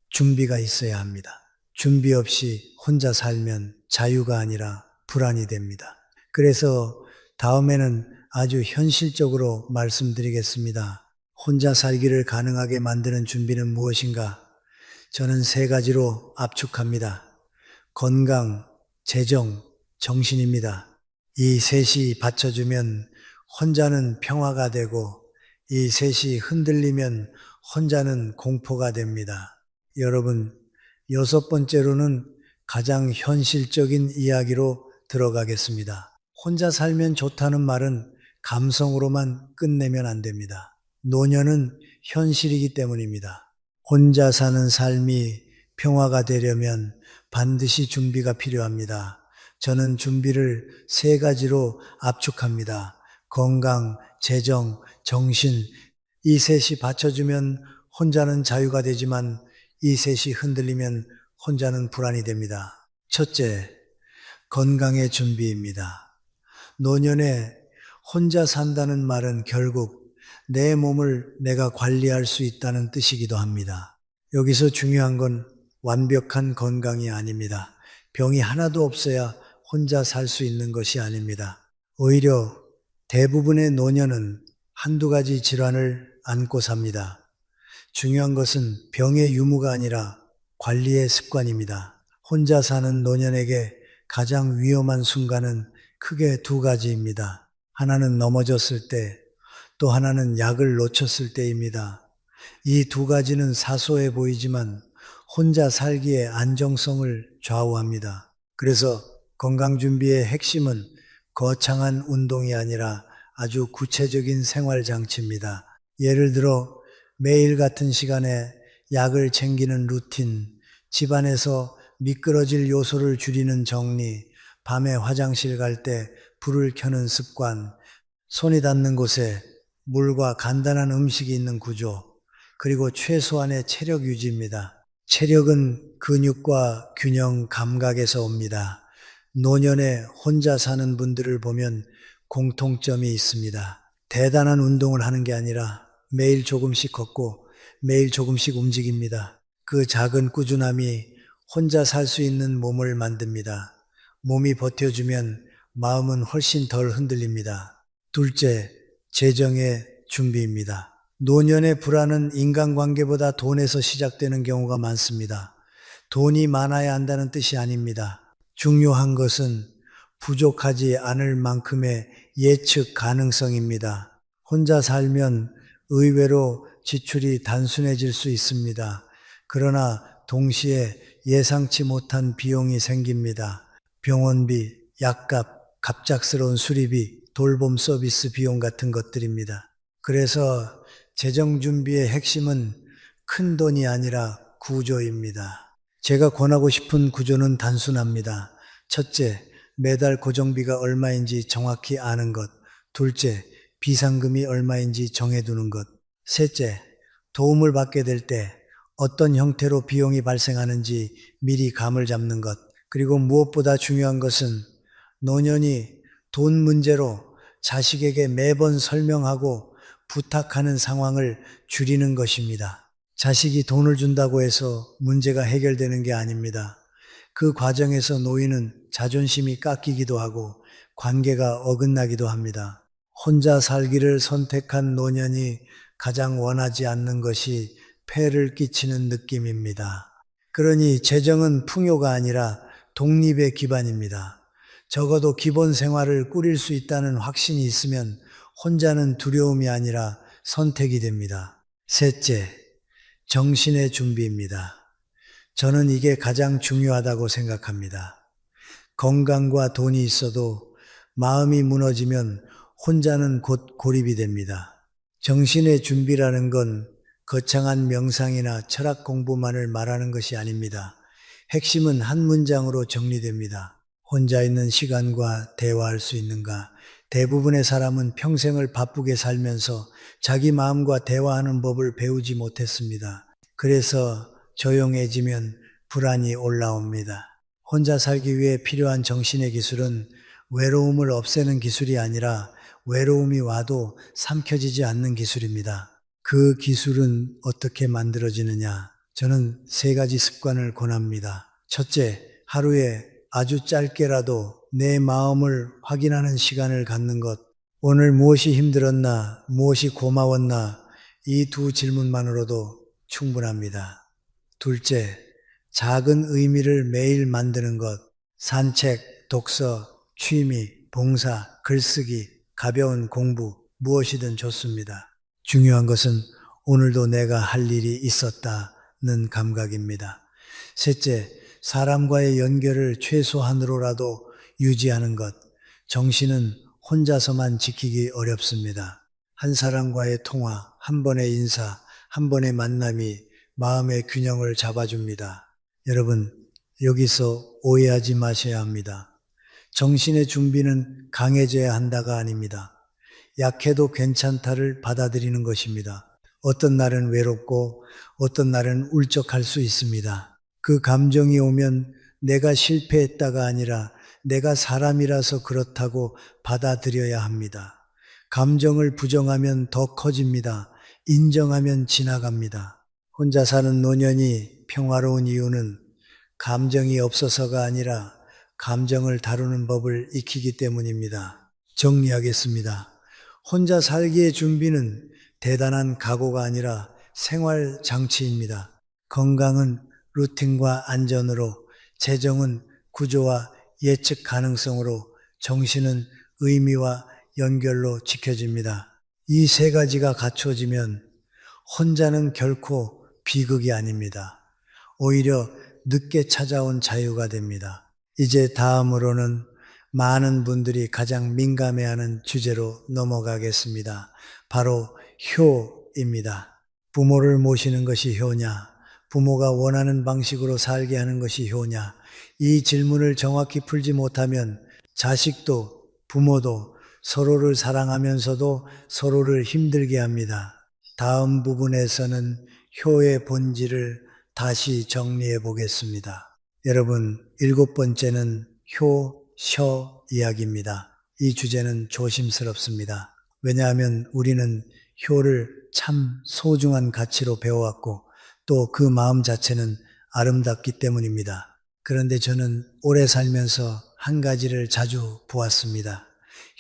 A: 준비가 있어야 합니다. 준비 없이 혼자 살면 자유가 아니라 불안이 됩니다. 그래서 다음에는 아주 현실적으로 말씀드리겠습니다. 혼자 살기를 가능하게 만드는 준비는 무엇인가? 저는 세 가지로 압축합니다. 건강, 재정, 정신입니다. 이 셋이 받쳐주면 혼자는 평화가 되고 이 셋이 흔들리면 혼자는 공포가 됩니다. 여러분, 여섯 번째로는 가장 현실적인 이야기로 들어가겠습니다. 혼자 살면 좋다는 말은 감성으로만 끝내면 안 됩니다. 노년은 현실이기 때문입니다. 혼자 사는 삶이 평화가 되려면 반드시 준비가 필요합니다. 저는 준비를 세 가지로 압축합니다. 건강, 재정, 정신, 이 셋이 받쳐주면 혼자는 자유가 되지만 이 셋이 흔들리면 혼자는 불안이 됩니다. 첫째, 건강의 준비입니다. 노년에 혼자 산다는 말은 결국 내 몸을 내가 관리할 수 있다는 뜻이기도 합니다. 여기서 중요한 건 완벽한 건강이 아닙니다. 병이 하나도 없어야 혼자 살 수 있는 것이 아닙니다. 오히려 대부분의 노년은 한두 가지 질환을 안고 삽니다. 중요한 것은 병의 유무가 아니라 관리의 습관입니다. 혼자 사는 노년에게 가장 위험한 순간은 크게 두 가지입니다. 하나는 넘어졌을 때, 또 하나는 약을 놓쳤을 때입니다. 이 두 가지는 사소해 보이지만 혼자 살기의 안정성을 좌우합니다. 그래서 건강준비의 핵심은 거창한 운동이 아니라 아주 구체적인 생활장치입니다. 예를 들어 매일 같은 시간에 약을 챙기는 루틴, 집안에서 미끄러질 요소를 줄이는 정리, 밤에 화장실 갈 때 불을 켜는 습관, 손이 닿는 곳에 물과 간단한 음식이 있는 구조, 그리고 최소한의 체력 유지입니다. 체력은 근육과 균형 감각에서 옵니다. 노년에 혼자 사는 분들을 보면 공통점이 있습니다. 대단한 운동을 하는 게 아니라 매일 조금씩 걷고 매일 조금씩 움직입니다. 그 작은 꾸준함이 혼자 살 수 있는 몸을 만듭니다. 몸이 버텨주면 마음은 훨씬 덜 흔들립니다. 둘째, 재정의 준비입니다. 노년의 불안은 인간관계보다 돈에서 시작되는 경우가 많습니다. 돈이 많아야 한다는 뜻이 아닙니다. 중요한 것은 부족하지 않을 만큼의 예측 가능성입니다. 혼자 살면 의외로 지출이 단순해질 수 있습니다. 그러나 동시에 예상치 못한 비용이 생깁니다. 병원비, 약값, 갑작스러운 수리비, 돌봄 서비스 비용 같은 것들입니다. 그래서 재정 준비의 핵심은 큰 돈이 아니라 구조입니다. 제가 권하고 싶은 구조는 단순합니다. 첫째, 매달 고정비가 얼마인지 정확히 아는 것. 둘째, 비상금이 얼마인지 정해두는 것. 셋째, 도움을 받게 될 때 어떤 형태로 비용이 발생하는지 미리 감을 잡는 것. 그리고 무엇보다 중요한 것은 노년이 돈 문제로 자식에게 매번 설명하고 부탁하는 상황을 줄이는 것입니다. 자식이 돈을 준다고 해서 문제가 해결되는 게 아닙니다. 그 과정에서 노인은 자존심이 깎이기도 하고 관계가 어긋나기도 합니다. 혼자 살기를 선택한 노년이 가장 원하지 않는 것이 폐를 끼치는 느낌입니다. 그러니 재정은 풍요가 아니라 독립의 기반입니다. 적어도 기본 생활을 꾸릴 수 있다는 확신이 있으면 혼자는 두려움이 아니라 선택이 됩니다. 셋째, 정신의 준비입니다. 저는 이게 가장 중요하다고 생각합니다. 건강과 돈이 있어도 마음이 무너지면 혼자는 곧 고립이 됩니다. 정신의 준비라는 건 거창한 명상이나 철학 공부만을 말하는 것이 아닙니다. 핵심은 한 문장으로 정리됩니다. 혼자 있는 시간과 대화할 수 있는가? 대부분의 사람은 평생을 바쁘게 살면서 자기 마음과 대화하는 법을 배우지 못했습니다. 그래서 조용해지면 불안이 올라옵니다. 혼자 살기 위해 필요한 정신의 기술은 외로움을 없애는 기술이 아니라 외로움이 와도 삼켜지지 않는 기술입니다. 그 기술은 어떻게 만들어지느냐? 저는 3가지 습관을 권합니다. 첫째, 하루에 아주 짧게라도 내 마음을 확인하는 시간을 갖는 것. 오늘 무엇이 힘들었나, 무엇이 고마웠나, 이 2 질문만으로도 충분합니다. 둘째, 작은 의미를 매일 만드는 것. 산책, 독서, 취미, 봉사, 글쓰기, 가벼운 공부, 무엇이든 좋습니다. 중요한 것은 오늘도 내가 할 일이 있었다는 감각입니다. 셋째, 사람과의 연결을 최소한으로라도 유지하는 것. 정신은 혼자서만 지키기 어렵습니다. 한 사람과의 통화, 한 번의 인사, 한 번의 만남이 마음의 균형을 잡아줍니다. 여러분, 여기서 오해하지 마셔야 합니다. 정신의 준비는 강해져야 한다가 아닙니다. 약해도 괜찮다를 받아들이는 것입니다. 어떤 날은 외롭고 어떤 날은 울적할 수 있습니다. 그 감정이 오면 내가 실패했다가 아니라 내가 사람이라서 그렇다고 받아들여야 합니다. 감정을 부정하면 더 커집니다. 인정하면 지나갑니다. 혼자 사는 노년이 평화로운 이유는 감정이 없어서가 아니라 감정을 다루는 법을 익히기 때문입니다. 정리하겠습니다. 혼자 살기의 준비는 대단한 각오가 아니라 생활 장치입니다. 건강은 루틴과 안전으로, 재정은 구조와 예측 가능성으로, 정신은 의미와 연결로 지켜집니다. 이 3가지가 갖춰지면 혼자는 결코 비극이 아닙니다. 오히려 늦게 찾아온 자유가 됩니다. 이제 다음으로는 많은 분들이 가장 민감해하는 주제로 넘어가겠습니다. 바로 효입니다. 부모를 모시는 것이 효냐? 부모가 원하는 방식으로 살게 하는 것이 효냐? 이 질문을 정확히 풀지 못하면 자식도 부모도 서로를 사랑하면서도 서로를 힘들게 합니다. 다음 부분에서는 효의 본질을 다시 정리해 보겠습니다. 여러분, 7번째는 효, 셔 이야기입니다. 이 주제는 조심스럽습니다. 왜냐하면 우리는 효를 참 소중한 가치로 배워왔고 또 그 마음 자체는 아름답기 때문입니다. 그런데 저는 오래 살면서 한 가지를 자주 보았습니다.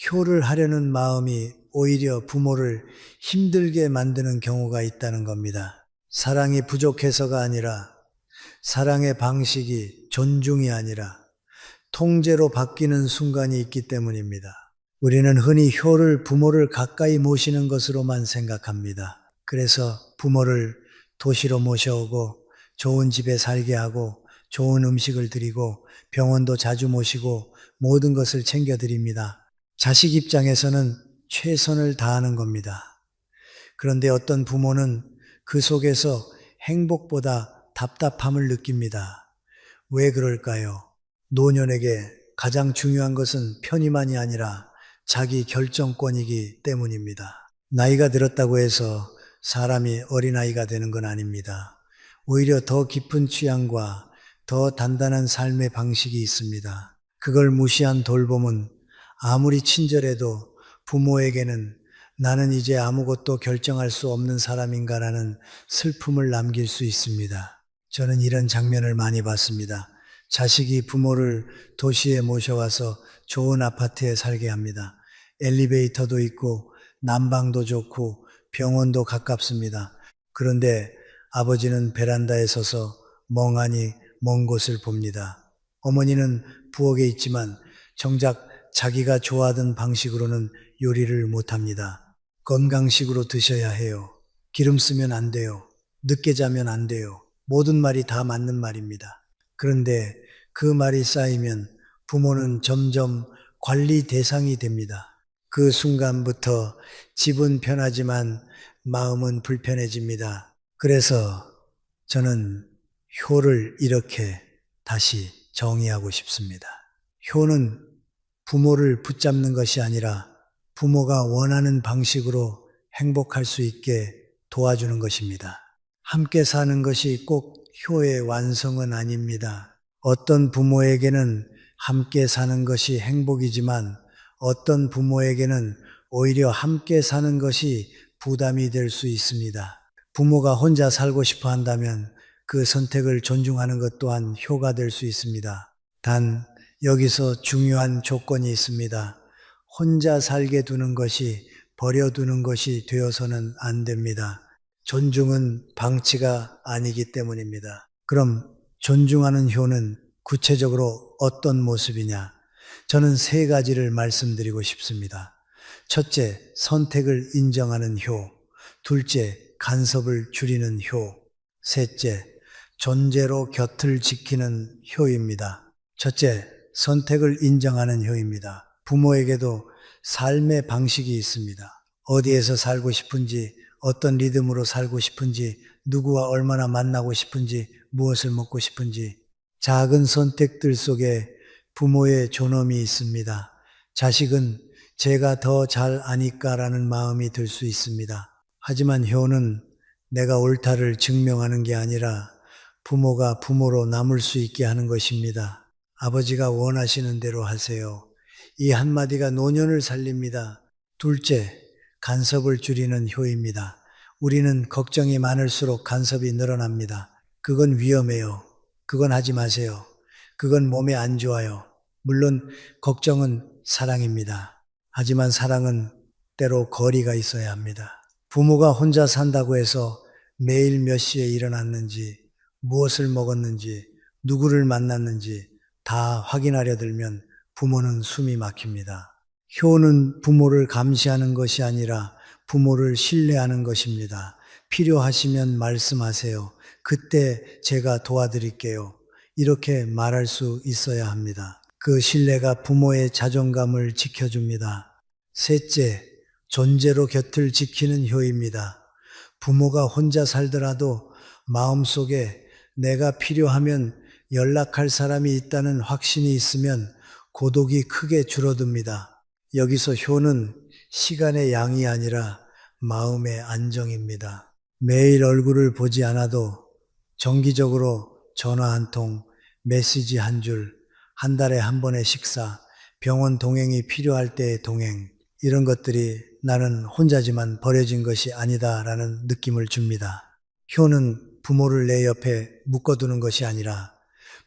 A: 효를 하려는 마음이 오히려 부모를 힘들게 만드는 경우가 있다는 겁니다. 사랑이 부족해서가 아니라 사랑의 방식이 존중이 아니라 통제로 바뀌는 순간이 있기 때문입니다. 우리는 흔히 효를 부모를 가까이 모시는 것으로만 생각합니다. 그래서 부모를 도시로 모셔오고 좋은 집에 살게 하고 좋은 음식을 드리고 병원도 자주 모시고 모든 것을 챙겨드립니다. 자식 입장에서는 최선을 다하는 겁니다. 그런데 어떤 부모는 그 속에서 행복보다 답답함을 느낍니다. 왜 그럴까요? 노년에게 가장 중요한 것은 편의만이 아니라 자기 결정권이기 때문입니다. 나이가 들었다고 해서 사람이 어린아이가 되는 건 아닙니다. 오히려 더 깊은 취향과 더 단단한 삶의 방식이 있습니다. 그걸 무시한 돌봄은 아무리 친절해도 부모에게는 나는 이제 아무것도 결정할 수 없는 사람인가라는 슬픔을 남길 수 있습니다. 저는 이런 장면을 많이 봤습니다. 자식이 부모를 도시에 모셔와서 좋은 아파트에 살게 합니다. 엘리베이터도 있고 난방도 좋고 병원도 가깝습니다. 그런데 아버지는 베란다에 서서 멍하니 먼 곳을 봅니다. 어머니는 부엌에 있지만 정작 자기가 좋아하던 방식으로는 요리를 못합니다. 건강식으로 드셔야 해요. 기름 쓰면 안 돼요. 늦게 자면 안 돼요. 모든 말이 다 맞는 말입니다. 그런데 그 말이 쌓이면 부모는 점점 관리 대상이 됩니다. 그 순간부터 집은 편하지만 마음은 불편해집니다. 그래서 저는 효를 이렇게 다시 정의하고 싶습니다. 효는 부모를 붙잡는 것이 아니라 부모가 원하는 방식으로 행복할 수 있게 도와주는 것입니다. 함께 사는 것이 꼭 효의 완성은 아닙니다. 어떤 부모에게는 함께 사는 것이 행복이지만 어떤 부모에게는 오히려 함께 사는 것이 부담이 될 수 있습니다. 부모가 혼자 살고 싶어 한다면 그 선택을 존중하는 것 또한 효가 될 수 있습니다. 단 여기서 중요한 조건이 있습니다. 혼자 살게 두는 것이 버려두는 것이 되어서는 안 됩니다. 존중은 방치가 아니기 때문입니다. 그럼 존중하는 효는 구체적으로 어떤 모습이냐? 저는 세 가지를 말씀드리고 싶습니다. 첫째, 선택을 인정하는 효. 둘째, 간섭을 줄이는 효. 셋째, 존재로 곁을 지키는 효입니다. 첫째, 선택을 인정하는 효입니다. 부모에게도 삶의 방식이 있습니다. 어디에서 살고 싶은지, 어떤 리듬으로 살고 싶은지, 누구와 얼마나 만나고 싶은지, 무엇을 먹고 싶은지, 작은 선택들 속에 부모의 존엄이 있습니다. 자식은 제가 더 잘 아니까라는 마음이 들 수 있습니다. 하지만 효는 내가 옳다를 증명하는 게 아니라 부모가 부모로 남을 수 있게 하는 것입니다. 아버지가 원하시는 대로 하세요. 이 한마디가 노년을 살립니다. 둘째, 간섭을 줄이는 효입니다. 우리는 걱정이 많을수록 간섭이 늘어납니다. 그건 위험해요. 그건 하지 마세요. 그건 몸에 안 좋아요. 물론 걱정은 사랑입니다. 하지만 사랑은 때로 거리가 있어야 합니다. 부모가 혼자 산다고 해서 매일 몇 시에 일어났는지, 무엇을 먹었는지, 누구를 만났는지 다 확인하려 들면 부모는 숨이 막힙니다. 효는 부모를 감시하는 것이 아니라 부모를 신뢰하는 것입니다. 필요하시면 말씀하세요. 그때 제가 도와드릴게요. 이렇게 말할 수 있어야 합니다. 그 신뢰가 부모의 자존감을 지켜줍니다. 셋째, 존재로 곁을 지키는 효입니다. 부모가 혼자 살더라도 마음속에 내가 필요하면 연락할 사람이 있다는 확신이 있으면 고독이 크게 줄어듭니다. 여기서 효는 시간의 양이 아니라 마음의 안정입니다. 매일 얼굴을 보지 않아도 정기적으로 전화 한 통, 메시지 한 줄, 한 달에 한 번의 식사, 병원 동행이 필요할 때의 동행, 이런 것들이 나는 혼자지만 버려진 것이 아니다라는 느낌을 줍니다. 효는 부모를 내 옆에 묶어두는 것이 아니라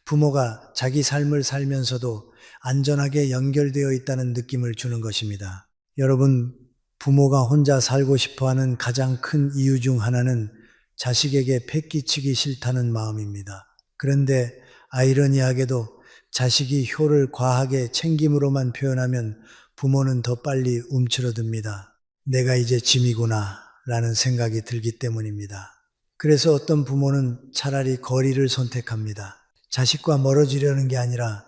A: 부모가 자기 삶을 살면서도 안전하게 연결되어 있다는 느낌을 주는 것입니다. 여러분, 부모가 혼자 살고 싶어 하는 가장 큰 이유 중 하나는 자식에게 패기치기 싫다는 마음입니다. 그런데 아이러니하게도 자식이 효를 과하게 챙김으로만 표현하면 부모는 더 빨리 움츠러듭니다. 내가 이제 짐이구나 라는 생각이 들기 때문입니다. 그래서 어떤 부모는 차라리 거리를 선택합니다. 자식과 멀어지려는 게 아니라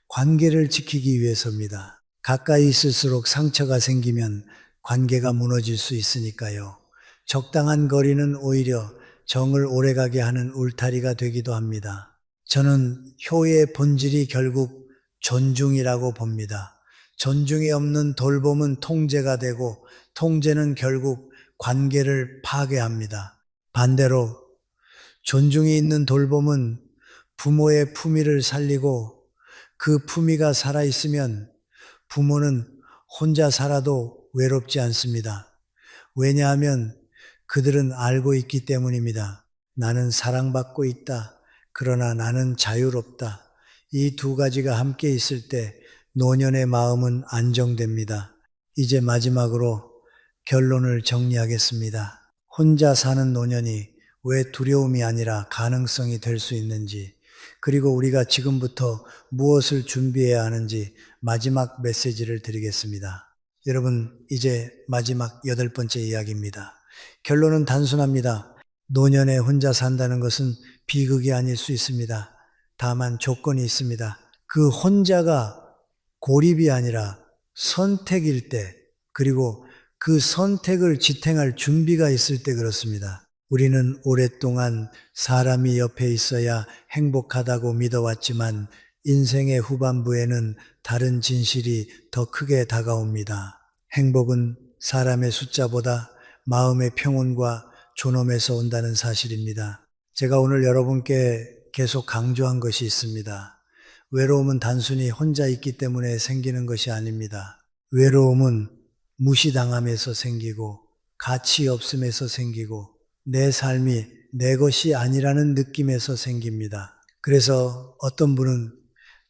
A: 관계를 지키기 위해서입니다. 가까이 있을수록 상처가 생기면 관계가 무너질 수 있으니까요. 적당한 거리는 오히려 정을 오래가게 하는 울타리가 되기도 합니다. 저는 효의 본질이 결국 존중이라고 봅니다. 존중이 없는 돌봄은 통제가 되고 통제는 결국 관계를 파괴합니다. 반대로 존중이 있는 돌봄은 부모의 품위를 살리고 그 품위가 살아있으면 부모는 혼자 살아도 외롭지 않습니다. 왜냐하면 그들은 알고 있기 때문입니다. 나는 사랑받고 있다. 그러나 나는 자유롭다. 이 두 가지가 함께 있을 때 노년의 마음은 안정됩니다. 이제 마지막으로 결론을 정리하겠습니다. 혼자 사는 노년이 왜 두려움이 아니라 가능성이 될 수 있는지, 그리고 우리가 지금부터 무엇을 준비해야 하는지 마지막 메시지를 드리겠습니다. 여러분, 이제 마지막 8번째 이야기입니다. 결론은 단순합니다. 노년에 혼자 산다는 것은 비극이 아닐 수 있습니다. 다만 조건이 있습니다. 그 혼자가 고립이 아니라 선택일 때, 그리고 그 선택을 지탱할 준비가 있을 때 그렇습니다. 우리는 오랫동안 사람이 옆에 있어야 행복하다고 믿어왔지만 인생의 후반부에는 다른 진실이 더 크게 다가옵니다. 행복은 사람의 숫자보다 마음의 평온과 존엄에서 온다는 사실입니다. 제가 오늘 여러분께 계속 강조한 것이 있습니다. 외로움은 단순히 혼자 있기 때문에 생기는 것이 아닙니다. 외로움은 무시당함에서 생기고 가치 없음에서 생기고 내 삶이 내 것이 아니라는 느낌에서 생깁니다. 그래서 어떤 분은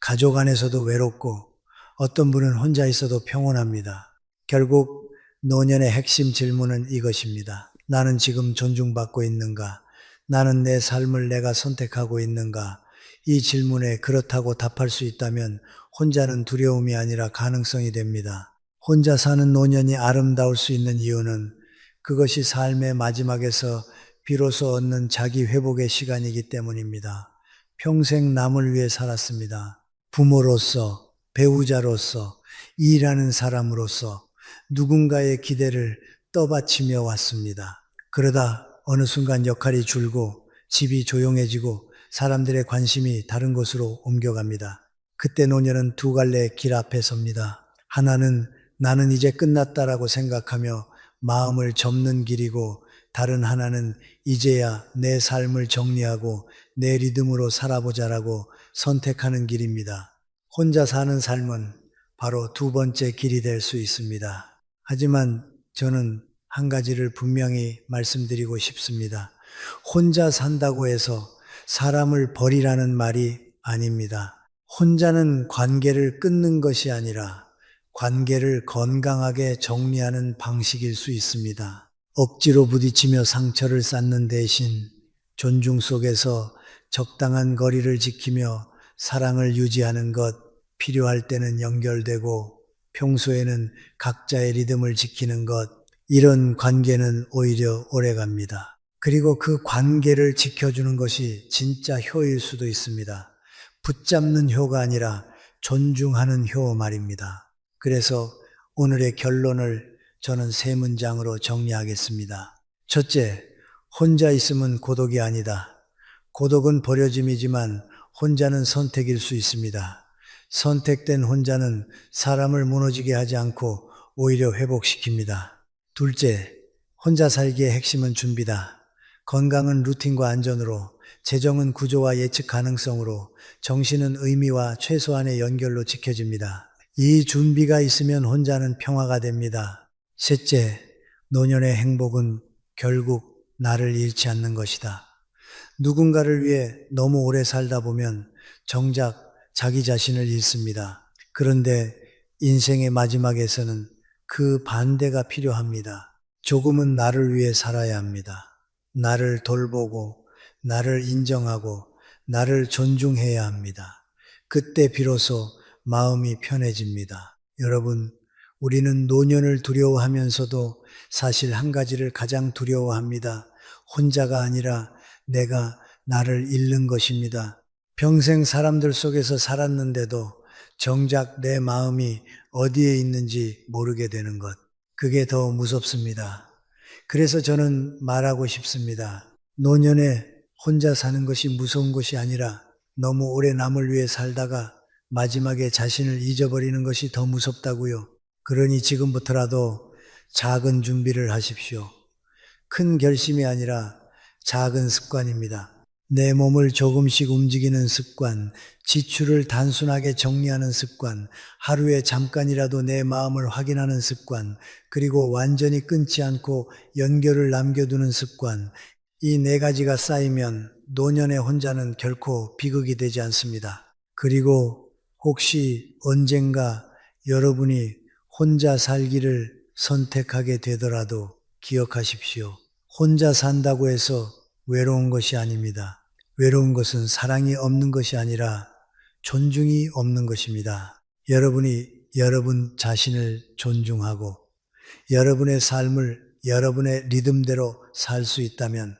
A: 가족 안에서도 외롭고 어떤 분은 혼자 있어도 평온합니다. 결국 노년의 핵심 질문은 이것입니다. 나는 지금 존중받고 있는가? 나는 내 삶을 내가 선택하고 있는가? 이 질문에 그렇다고 답할 수 있다면 혼자는 두려움이 아니라 가능성이 됩니다. 혼자 사는 노년이 아름다울 수 있는 이유는 그것이 삶의 마지막에서 비로소 얻는 자기 회복의 시간이기 때문입니다. 평생 남을 위해 살았습니다. 부모로서, 배우자로서, 일하는 사람으로서 누군가의 기대를 떠받치며 왔습니다. 그러다 어느 순간 역할이 줄고 집이 조용해지고 사람들의 관심이 다른 곳으로 옮겨갑니다. 그때 노년은 두 갈래의 길 앞에 섭니다. 하나는 나는 이제 끝났다라고 생각하며 마음을 접는 길이고, 다른 하나는 이제야 내 삶을 정리하고 내 리듬으로 살아보자라고 선택하는 길입니다. 혼자 사는 삶은 바로 두 번째 길이 될 수 있습니다. 하지만 저는 한 가지를 분명히 말씀드리고 싶습니다. 혼자 산다고 해서 사람을 버리라는 말이 아닙니다. 혼자는 관계를 끊는 것이 아니라 관계를 건강하게 정리하는 방식일 수 있습니다. 억지로 부딪히며 상처를 쌓는 대신 존중 속에서 적당한 거리를 지키며 사랑을 유지하는 것, 필요할 때는 연결되고 평소에는 각자의 리듬을 지키는 것, 이런 관계는 오히려 오래갑니다. 그리고 그 관계를 지켜주는 것이 진짜 효일 수도 있습니다. 붙잡는 효가 아니라 존중하는 효 말입니다. 그래서 오늘의 결론을 저는 3문장으로 정리하겠습니다. 첫째, 혼자 있음은 고독이 아니다. 고독은 버려짐이지만 혼자는 선택일 수 있습니다. 선택된 혼자는 사람을 무너지게 하지 않고 오히려 회복시킵니다. 둘째, 혼자 살기의 핵심은 준비다. 건강은 루틴과 안전으로, 재정은 구조와 예측 가능성으로, 정신은 의미와 최소한의 연결로 지켜집니다. 이 준비가 있으면 혼자는 평화가 됩니다. 셋째, 노년의 행복은 결국 나를 잃지 않는 것이다. 누군가를 위해 너무 오래 살다 보면 정작 자기 자신을 잃습니다. 그런데 인생의 마지막에서는 그 반대가 필요합니다. 조금은 나를 위해 살아야 합니다. 나를 돌보고, 나를 인정하고, 나를 존중해야 합니다. 그때 비로소 마음이 편해집니다. 여러분, 우리는 노년을 두려워하면서도 사실 한 가지를 가장 두려워합니다. 혼자가 아니라 내가 나를 잃는 것입니다. 평생 사람들 속에서 살았는데도 정작 내 마음이 어디에 있는지 모르게 되는 것. 그게 더 무섭습니다. 그래서 저는 말하고 싶습니다. 노년에 혼자 사는 것이 무서운 것이 아니라 너무 오래 남을 위해 살다가 마지막에 자신을 잊어버리는 것이 더 무섭다고요. 그러니 지금부터라도 작은 준비를 하십시오. 큰 결심이 아니라 작은 습관입니다. 내 몸을 조금씩 움직이는 습관, 지출을 단순하게 정리하는 습관, 하루에 잠깐이라도 내 마음을 확인하는 습관, 그리고 완전히 끊지 않고 연결을 남겨두는 습관, 이 네 가지가 쌓이면 노년의 혼자는 결코 비극이 되지 않습니다. 그리고 혹시 언젠가 여러분이 혼자 살기를 선택하게 되더라도 기억하십시오. 혼자 산다고 해서 외로운 것이 아닙니다. 외로운 것은 사랑이 없는 것이 아니라 존중이 없는 것입니다. 여러분이 여러분 자신을 존중하고 여러분의 삶을 여러분의 리듬대로 살 수 있다면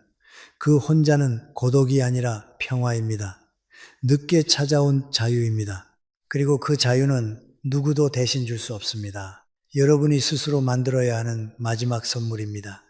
A: 그 혼자는 고독이 아니라 평화입니다. 늦게 찾아온 자유입니다. 그리고 그 자유는 누구도 대신 줄 수 없습니다. 여러분이 스스로 만들어야 하는 마지막 선물입니다.